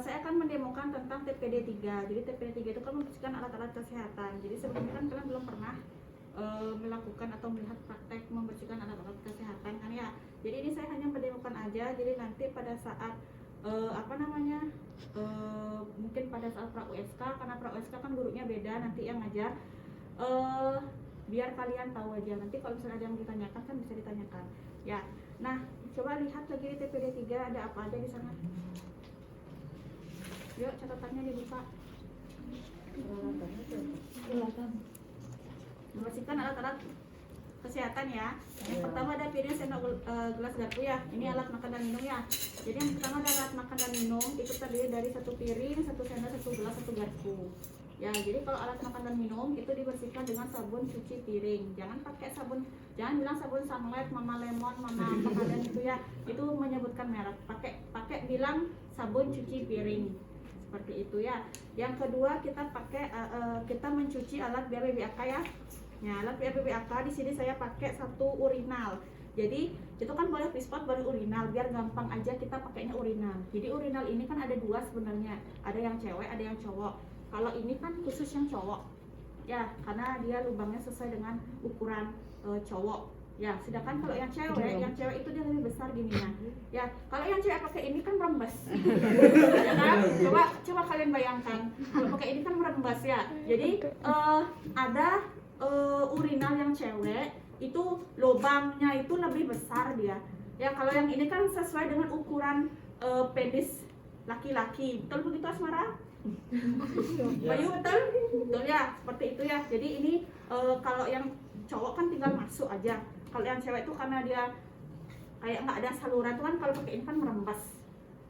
saya akan mendemokan tentang TPD 3. Jadi TPD 3 itu kan membersihkan alat-alat kesehatan. Jadi sebelumnya kan kalian belum pernah melakukan atau melihat praktek membersihkan alat-alat kesehatan kan ya. Jadi ini saya hanya mendemokan aja. Jadi nanti pada saat mungkin pada saat pra USK, karena pra USK kan gurunya beda nanti yang ngajar, biar kalian tahu aja. Nanti kalau misalnya ada yang ditanyakan kan bisa ditanyakan ya. Nah, coba lihat lagi di TPD 3 ada apa aja di sana. Yuk catatannya dibuka. Membersihkan alat-alat kesehatan ya. Yang pertama ada piring, sendok, gelas, garpu ya. Ini alat makan dan minum ya. Jadi yang pertama ada alat makan dan minum, itu terdiri dari satu piring, satu sendok, satu gelas, satu garpu. Ya, jadi kalau alat makan dan minum itu dibersihkan dengan sabun cuci piring. Jangan pakai sabun, jangan bilang sabun Sunlight, Mama Lemon, Mama apa kalian itu ya. Itu menyebutkan merek. Pakai bilang sabun cuci piring. Seperti itu ya. Yang kedua kita pakai kita mencuci alat BRBBAK ya. Ya, alat BRBBAK di sini saya pakai satu urinal. Jadi itu kan boleh pispot, boleh urinal, biar gampang aja kita pakainya urinal. Jadi urinal ini kan ada dua sebenarnya, ada yang cewek, ada yang cowok. Kalau ini kan khusus yang cowok, ya, karena dia lubangnya sesuai dengan ukuran cowok. Ya, sedangkan kalau yang cewek itu dia lebih besar gininya. Ya, kalau yang cewek pakai ini kan merembes. Ya kan? Coba kalian bayangkan, kalau pakai ini kan merembes ya. Jadi ada urinal yang cewek itu lubangnya itu lebih besar dia. Ya, kalau yang ini kan sesuai dengan ukuran penis laki-laki. Betul begitu Asmara? Bayu betul? Betul ya, seperti itu ya. Jadi ini kalau yang cowok kan tinggal masuk aja. Kalau yang cewek itu karena dia kayak nggak ada saluran tuh kan, kalau pakai ini kan merembes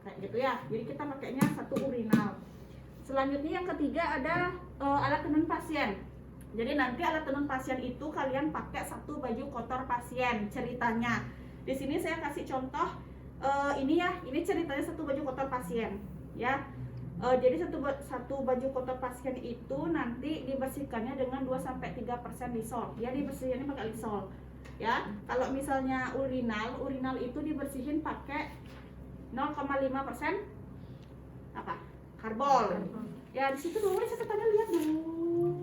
kayak gitu ya. Jadi kita pakainya satu urinal. Selanjutnya yang ketiga ada alat tenun pasien. Jadi nanti alat tenun pasien itu kalian pakai satu baju kotor pasien ceritanya. Di sini saya kasih contoh ini ya. Ini ceritanya satu baju kotor pasien ya. Jadi satu baju kotor pasien itu nanti dibersihkannya dengan 2-3% Lysol. Dia dibersihinnya pakai Lysol. Ya, kalau misalnya urinal itu dibersihin pakai 0,5% apa? Karbol. Ya di situ dulu catatannya lihat dulu.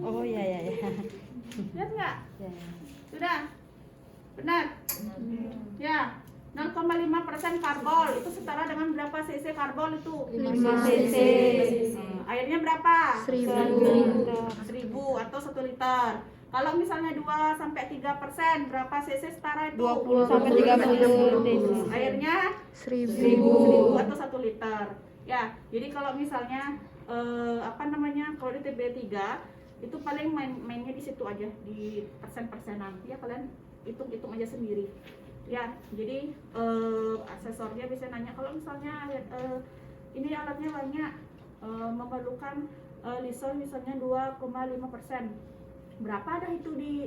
Oh ya. Lihat nggak? Ya. Sudah, benar? Ya. 0,5% karbol itu setara dengan berapa cc karbol itu? 5 cc. Airnya berapa? 1000 atau 1 liter. Kalau misalnya 2-3%, berapa cc setara itu? 20-30 cc. Airnya 1000 atau 1 liter. Ya, jadi kalau misalnya kalau di TB3 itu paling mainnya di situ aja, di persen-persenan. Ya kalian hitung aja sendiri. Ya, jadi asesornya bisa nanya kalau misalnya ini alatnya banyak, memerlukan Lysol misalnya 2,5%. Berapa ada itu di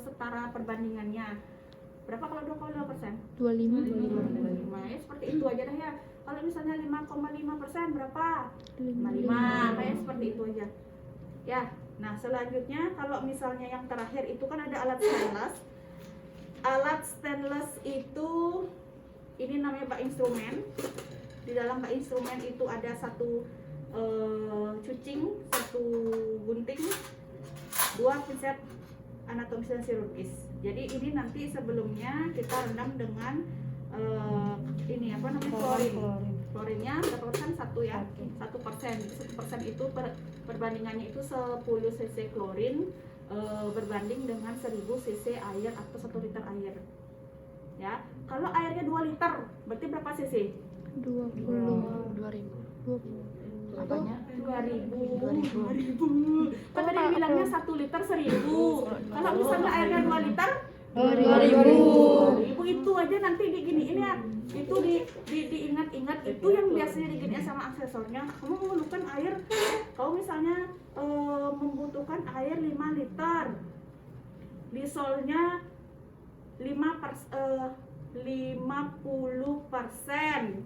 setara perbandingannya? Berapa kalau 2,5%? 25. Ya, seperti itu aja dah ya. Kalau misalnya 5,5% berapa? 55. Kayak seperti itu aja. Ya. Nah, selanjutnya kalau misalnya yang terakhir itu kan ada alat stainless. Alat stainless itu ini namanya bak instrumen. Di dalam bak instrumen itu ada satu cucing, satu gunting, 2 pinset anatomis dan chirurgis. Jadi ini nanti sebelumnya kita rendam dengan klorin. Klorinnya berapa persen? 1 ya, 1%. 1% itu perbandingannya itu 10 cc klorin berbanding dengan 1000 cc air atau 1 liter air. Ya, kalau airnya 2 liter, berarti berapa cc? 2000. Apanya? 2000. Kan tadi bilangnya 1 liter 1000. Kalau misalnya airnya 2 liter 2000 itu aja nanti diginiin ya. Itu diingat-ingat, itu yang biasanya diginiin sama aksesornya. Kamu memerlukan air, kalau misalnya membutuhkan air 5 liter, Lysolnya 50%,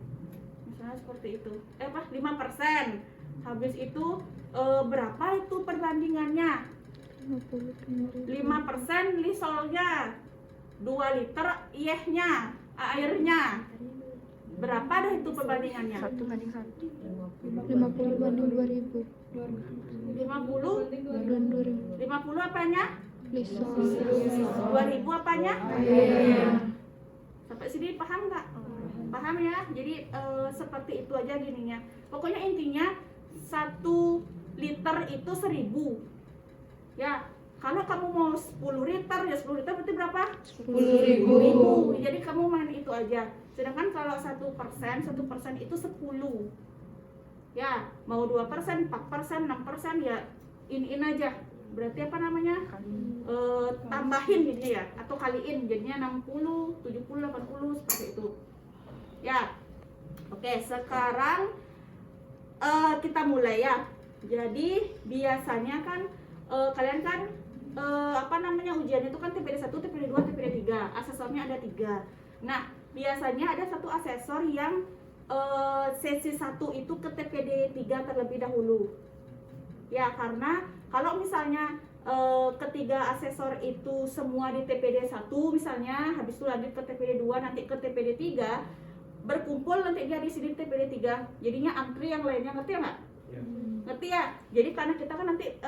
misalnya seperti itu. 5%. Habis itu berapa itu perbandingannya? 5% Lysolnya, 2 liter airnya. Berapa dah itu perbandingannya? 1:1. 50 banding 2000. 50 Dan 2000. 50 apanya? Lisa. 2000 apanya? Air. Sampai sini paham nggak? Paham ya? Jadi seperti itu aja gininya. Pokoknya intinya 1 liter itu 1000. Ya, kalau kamu mau 10 liter ya 10 liter berarti berapa? 10.000. Jadi kamu main itu aja. Sedangkan kalau 1% itu 10. Ya, mau 2%, 4%, 6% ya in aja. Berarti apa namanya? Tambahin gitu ya, atau kaliin jadinya 60, 70, 80 seperti itu. Ya. Oke, sekarang kita mulai ya. Jadi biasanya kan kalian kan apa namanya ujiannya itu kan TPD 1, TPD 2, TPD 3. Asesornya ada 3. Nah, biasanya ada satu asesor yang sesi 1 itu ke TPD 3 terlebih dahulu. Ya, karena kalau misalnya ketiga asesor itu semua di TPD 1 misalnya, habis itu lanjut ke TPD 2, nanti ke TPD 3, berkumpul nanti dia di sini TPD 3. Jadinya antri yang lainnya, ngerti ya nggak? Ya. Ngerti ya? Jadi karena kita kan nanti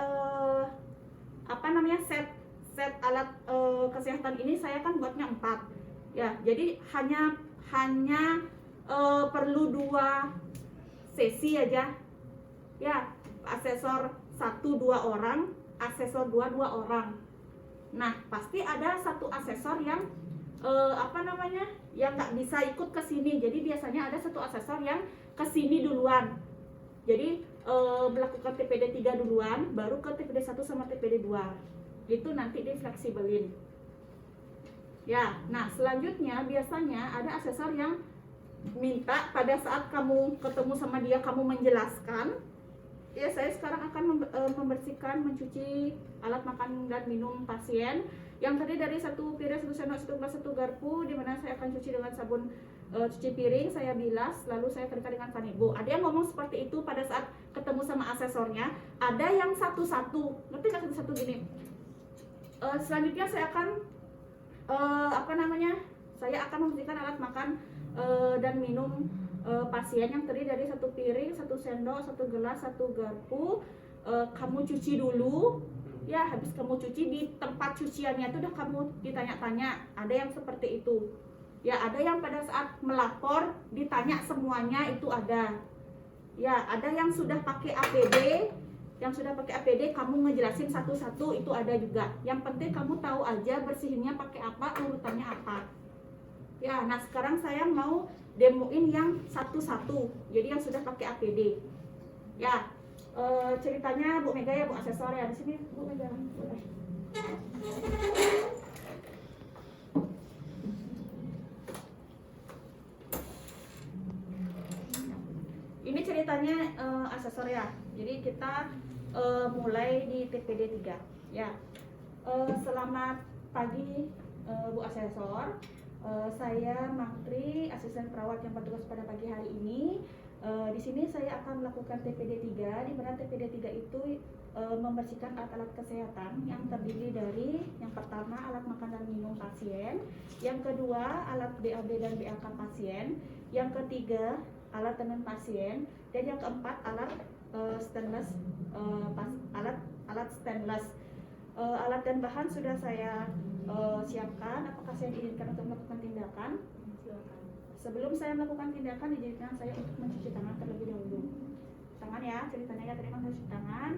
apa namanya set alat kesehatan ini saya kan buatnya 4. Ya, jadi hanya perlu 2 sesi aja. Ya, asesor 1 2 orang, asesor 2 2 orang. Nah, pasti ada satu asesor yang apa namanya? Yang nggak bisa ikut ke sini. Jadi biasanya ada satu asesor yang ke sini duluan. Jadi melakukan TPD 3 duluan, baru ke TPD 1 sama TPD 2. Itu nanti difleksibelin. Ya, nah selanjutnya biasanya ada asesor yang minta pada saat kamu ketemu sama dia, kamu menjelaskan, ya saya sekarang akan membersihkan, mencuci alat makan dan minum pasien yang tadi dari 1 piring, 1 sendok, 1 gelas, 1 garpu, di mana saya akan cuci dengan sabun cuci piring, saya bilas, lalu saya keringkan dengan Kanebo. Ada yang ngomong seperti itu pada saat ketemu sama asesornya. Ada yang satu-satu, ngerti nggak satu-satu gini? Selanjutnya saya akan apa namanya? Saya akan membersihkan alat makan dan minum pasien yang terdiri dari 1 piring, 1 sendok, 1 gelas, 1 garpu. Kamu cuci dulu. Ya, habis kamu cuci di tempat cuciannya itu udah kamu ditanya-tanya. Ada yang seperti itu. Ya, ada yang pada saat melapor ditanya semuanya itu ada. Ya, ada yang sudah pakai APD. Yang sudah pakai APD kamu ngejelasin satu-satu itu ada juga. Yang penting kamu tahu aja bersihinnya pakai apa, urutannya apa. Ya, nah sekarang saya mau demoin yang satu-satu. Jadi yang sudah pakai APD. Ya, ceritanya Bu Mega ya, Bu asesor ya. Di sini Bu Mega. Boleh. Ini ceritanya asesor ya. Jadi kita mulai di TPD 3 ya. Selamat pagi Bu asesor. Saya Mangtri, asisten perawat yang bertugas pada pagi hari ini. Di sini saya akan melakukan TPD 3, di mana TPD 3 itu membersihkan alat-alat kesehatan yang terdiri dari yang pertama alat makan dan minum pasien, yang kedua alat BAB dan BAK pasien, yang ketiga alat tenun pasien, dan yang keempat alat stainless alat stainless. Alat dan bahan sudah saya siapkan. Apakah saya diizinkan untuk melakukan tindakan? Silakan. Sebelum saya melakukan tindakan, izinkan saya untuk mencuci tangan terlebih dahulu. Tangan ya, ceritanya ya, tadi kan cuci tangan.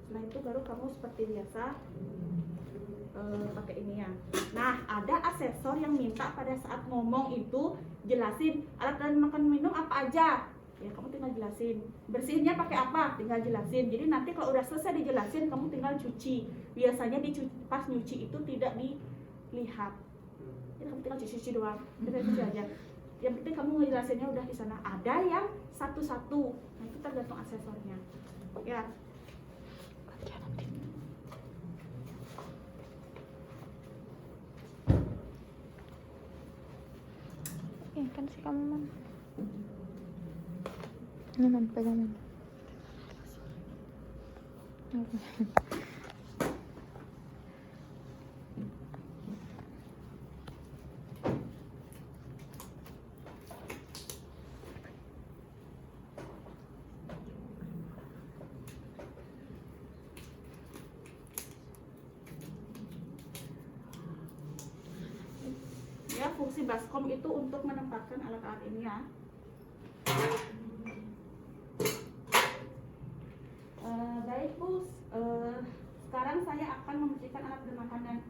Setelah itu baru kamu seperti biasa pakai ini ya. Nah, ada asesor yang minta pada saat ngomong itu jelasin alat dan makan minum apa aja. Ya, kamu tinggal jelasin. Bersihinnya pakai apa? Tinggal jelasin. Jadi nanti kalau udah selesai dijelasin, kamu tinggal cuci. Biasanya pas nyuci itu tidak dilihat. Jadi kamu tinggal cuci doang. Tinggal cuci aja. Yang penting kamu ngejelasinnya udah di sana. Ada yang satu-satu. Nah, itu tergantung asesornya. Ya. Kan sih kamu man. Ini man pegang man. baskom itu untuk menempatkan alat-alat ini ya. Baik Bu, sekarang saya akan membersihkan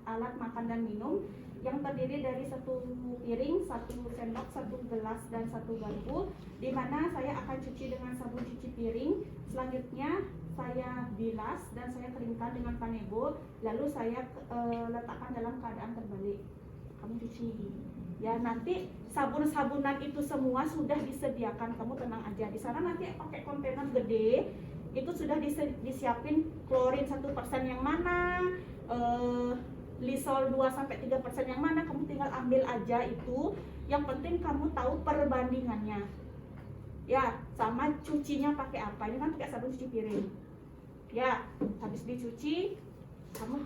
alat makan dan minum yang terdiri dari satu piring, satu sendok, satu gelas, dan satu garpu, di mana saya akan cuci dengan sabun cuci piring. Selanjutnya saya bilas dan saya keringkan dengan kanebo, lalu saya letakkan dalam keadaan terbalik. Kamu cuci ya, nanti sabun-sabunan itu semua sudah disediakan, kamu tenang aja. Di sana nanti pakai kontainer gede, itu sudah disiapin klorin 1% yang mana, Lysol 2-3% yang mana, kamu tinggal ambil aja itu. Yang penting kamu tahu perbandingannya ya, sama cucinya pakai apa. Ini kan pakai sabun cuci piring ya. Habis dicuci kamu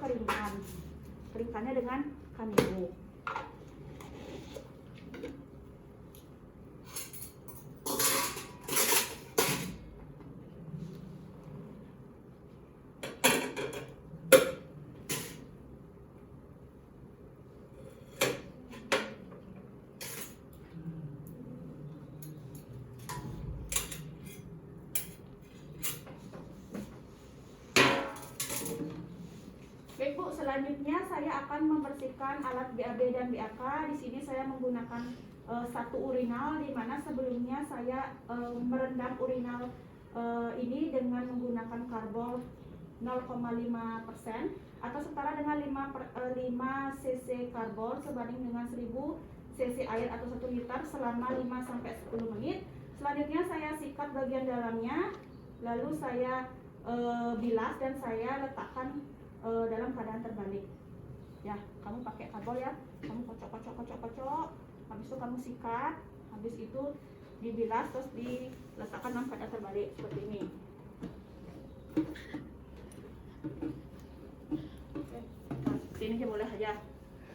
keringkannya dengan kanebo. Baik Bu, selanjutnya saya akan membersihkan alat BAB dan BAK. Di sini saya menggunakan satu urinal, di mana sebelumnya saya merendam urinal ini dengan menggunakan karbol 0,5% atau setara dengan 5 cc karbol sebanding dengan 1000 cc air atau 1 liter selama 5-10 menit. Selanjutnya saya sikat bagian dalamnya, lalu saya bilas dan saya letakkan dalam keadaan terbalik ya. Kamu pakai karbol ya, kamu kocok, habis itu kamu sikat, habis itu dibilas, terus diletakkan dalam keadaan terbalik seperti ini. Oke, sini aja boleh aja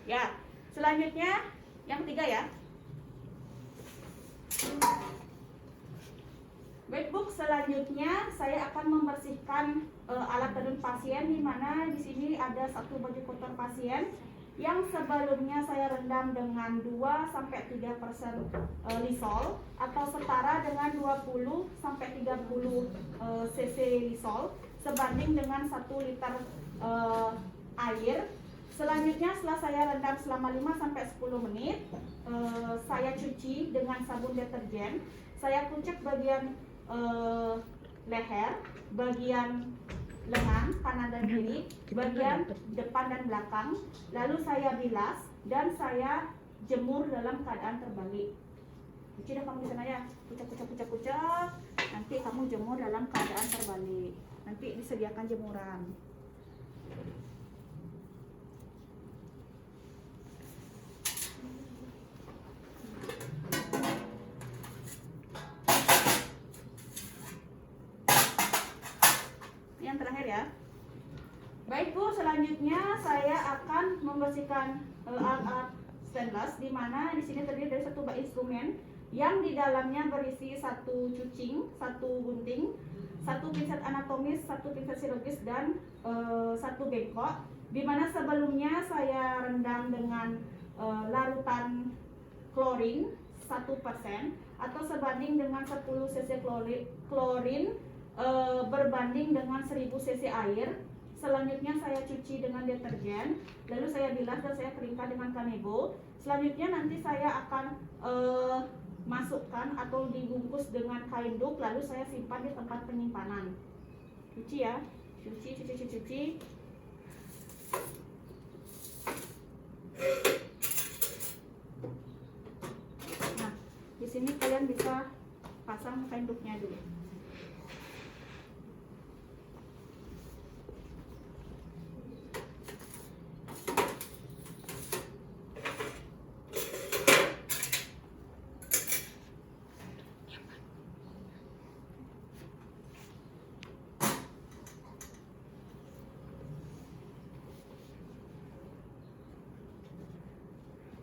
ya. Selanjutnya yang ketiga ya. Baik Bu, selanjutnya saya akan membersihkan alat tenun pasien, di mana di sini ada satu baju kotor pasien yang sebelumnya saya rendam dengan 2-3% Lysol atau setara dengan 20-30 cc Lysol sebanding dengan 1 liter air. Selanjutnya setelah saya rendam selama 5-10 menit, saya cuci dengan sabun deterjen. Saya kucek bagian leher, bagian lengan kanan dan kiri, bagian depan dan belakang, lalu saya bilas dan saya jemur dalam keadaan terbalik. Cuci dah kamu di sana ya, kucek, nanti kamu jemur dalam keadaan terbalik. Nanti disediakan jemuran. Yang terakhir ya. Baik Bu, selanjutnya saya akan membersihkan alat stainless, di mana di sini terdiri dari satu bak instrumen yang di dalamnya berisi satu cucing, satu gunting, satu pinset anatomis, satu pinset chirurgis, dan satu bengkok. Di mana sebelumnya saya rendam dengan larutan klorin 1% atau sebanding dengan 10 cc klorin berbanding dengan 1000 cc air. Selanjutnya saya cuci dengan deterjen, lalu saya bilas dan saya keringkan dengan kanebo. Selanjutnya nanti saya akan masukkan atau dibungkus dengan kain duk, lalu saya simpan di tempat penyimpanan. Cuci ya, cuci. Nah, di sini kalian bisa pasang kain duknya dulu.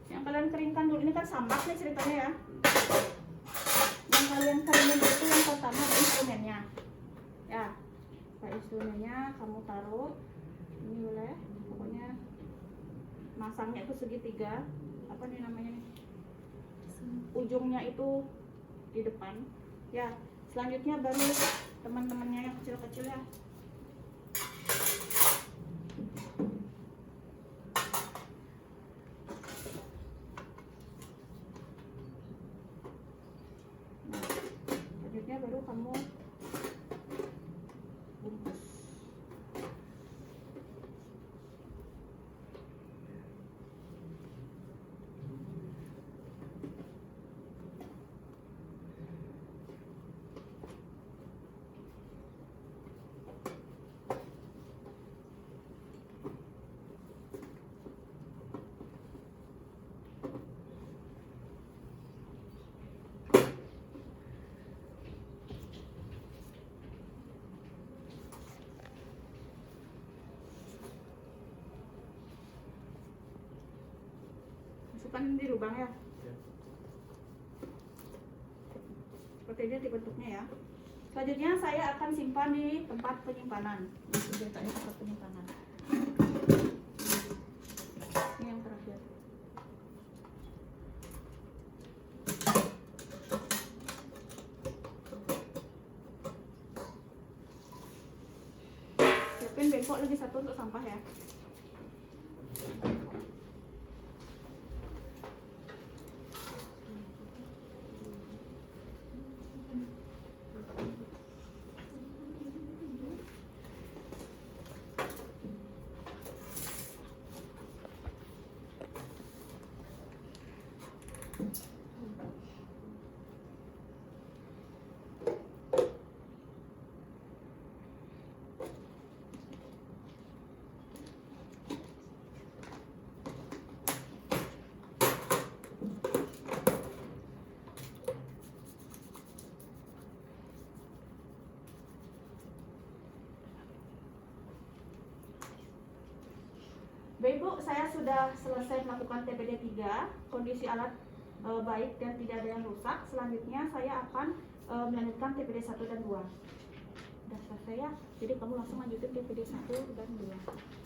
Yang kalian keringkan dulu, ini kan sambak nih ceritanya ya. Yang kalian keringin itu yang pertama ada instrumennya ya. Instrumennya kamu taruh ini boleh, pokoknya masangnya itu segitiga, apa nih namanya nih, ujungnya itu di depan. Ya, selanjutnya baru teman-temannya yang kecil-kecil ya. Nah, selanjutnya baru kamu bungkus. Masukkan di lubang ya. Seperti ini dibentuknya ya. Selanjutnya saya akan simpan di tempat penyimpanan. Letaknya tempat penyimpanan. Ini yang terakhir. Siapin bengkok lagi satu untuk sampah ya. Baik Bu, saya sudah selesai melakukan TPD 3. Kondisi alat baik dan tidak ada yang rusak. Selanjutnya saya akan melanjutkan TPD 1 dan 2. Sudah selesai ya. Jadi kamu langsung lanjutin TPD 1 dan 2.